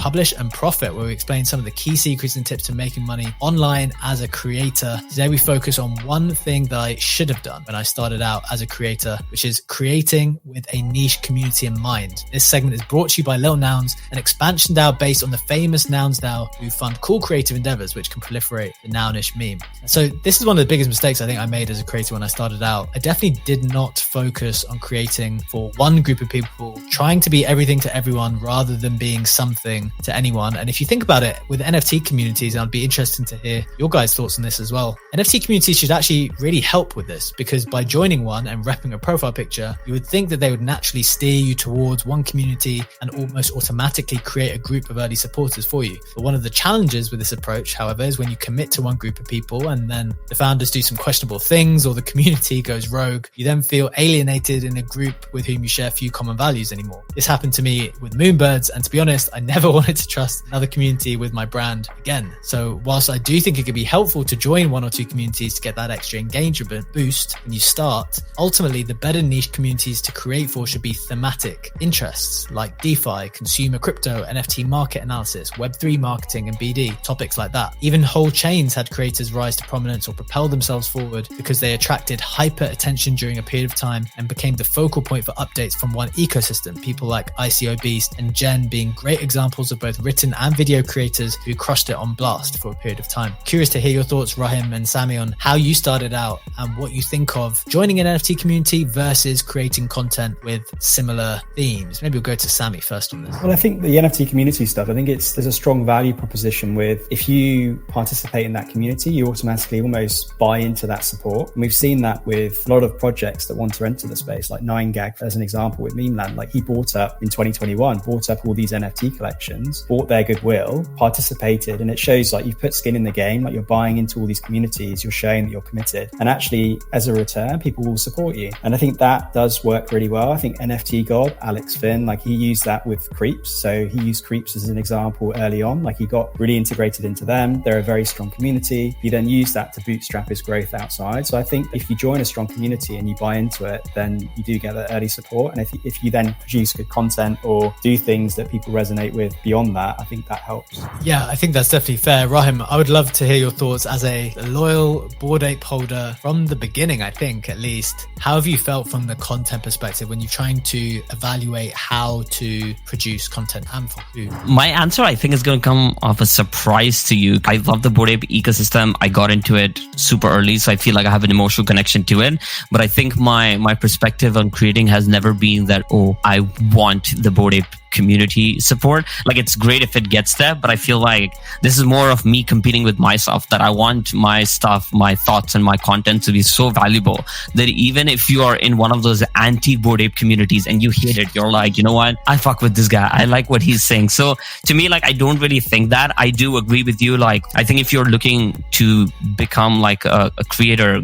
Publish and Profit, where we explain some of the key secrets and tips to making money online as a creator. Today we focus on one thing that I should have done when I started out as a creator, which is creating with a niche community in mind. This segment is brought to you by Little Nouns, an expansion DAO based on the famous Nouns DAO, who fund cool creative endeavors which can proliferate the Nounish meme. So this is one of the biggest mistakes I think I made as a creator when I started out. I definitely did not focus on creating for one group of people, trying to be everything to everyone rather than being something to anyone. And if you think about it, with NFT communities, I'd be interested to hear your guys' thoughts on this as well. NFT communities should actually really help with this, because by joining one and repping a profile picture, you would think that they would naturally steer you towards one community and almost automatically create a group of early supporters for you. But one of the challenges with this approach, however, is when you commit to one group of people and then the founders do some questionable things or the community goes rogue, you then feel alienated in a group with whom you share few common values anymore. This happened to me with Moonbirds, and to be honest, I never wanted to trust another community with my brand again. So whilst I do think it could be helpful to join one or two communities to get that extra engagement boost when you start, ultimately the better niche communities to create for should be thematic interests like DeFi, consumer crypto, NFT market analysis, Web3 marketing and BD, topics like that. Even whole chains had creators rise to prominence or propel themselves forward because they attracted hyper attention during a period of time and became the focal point for updates from one ecosystem. People like ICO Beast and Jen being great examples of both written and video creators who crushed it on Blast for a period of time. Curious to hear your thoughts, Rahim and Sami, on how you started out and what you think of joining an NFT community versus creating content with similar themes. Maybe we'll go to Sami first on this. Well, I think the NFT community stuff, I think there's a strong value proposition with, if you participate in that community, you automatically almost buy into that support. And we've seen that with a lot of projects that want to enter the space, like 9gag as an example with Memeland. Like, he bought up in 2021, bought up all these NFT collections, bought their goodwill, participated, and it shows like you've put skin in the game, like you're buying into all these communities, you're showing that you're committed, and actually as a return, people will support you. And I think that does work really well. I think NFT God, Alex Finn, like he used that with Creeps. So he used Creeps as an example early on, like he got really integrated into them. They're a very strong community. He then used that to bootstrap his growth outside. So I think if you join a strong community and you buy into it, then you do get that early support. And if you then produce good content or do things that people resonate with beyond that, I think that helps. Yeah, I think that's definitely fair. Rahim, I would love to hear your thoughts as a loyal Bored Ape holder from the beginning, I think, at least. How have you felt from the content perspective when you're trying to evaluate how to produce content and for who? My answer, I think, is going to come off a surprise to you. I love the Bored Ape ecosystem. I got into it super early, so I feel like I have an emotional connection to it. But I think my perspective on creating has never been that, oh, I want the Bored Ape community support. Like, it's great if it gets there, but I feel like this is more of me competing with myself, that I want my stuff, my thoughts and my content to be so valuable that even if you are in one of those anti-Bored Ape communities and you hate it, you're like, you know what, I fuck with this guy, I like what he's saying. So to me, like, I don't really think that. I do agree with you. Like, I think if you're looking to become like a creator,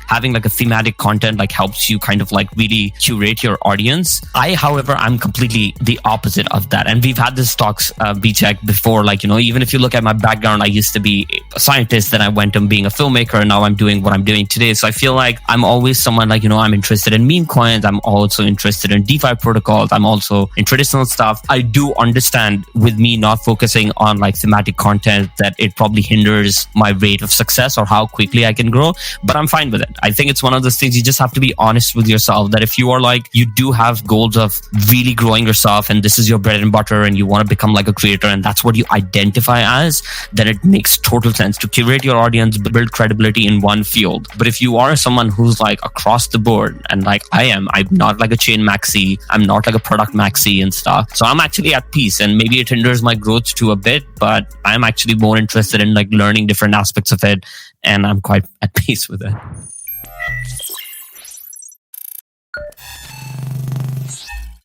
having like a thematic content like helps you kind of like really curate your audience. However, I'm completely the opposite of that. And we've had this talks, B-Check, before, like, you know, even if you look at my background, I used to be a scientist, then I went to being a filmmaker, and now I'm doing what I'm doing today. So I feel like I'm always someone like, you know, I'm interested in meme coins, I'm also interested in DeFi protocols, I'm also in traditional stuff. I do understand with me not focusing on like thematic content that it probably hinders my rate of success or how quickly I can grow, but I'm fine with it. I think it's one of those things you just have to be honest with yourself, that if you are like, you do have goals of really growing yourself and this is your bread and butter and you want to become like a creator and that's what you identify as, then it makes total sense to curate your audience, build credibility in one field. But if you are someone who's like across the board, and like I'm not like a chain maxi, I'm not like a product maxi and stuff. So I'm actually at peace, and maybe it hinders my growth to a bit, but I'm actually more interested in like learning different aspects of it, and I'm quite at peace with it.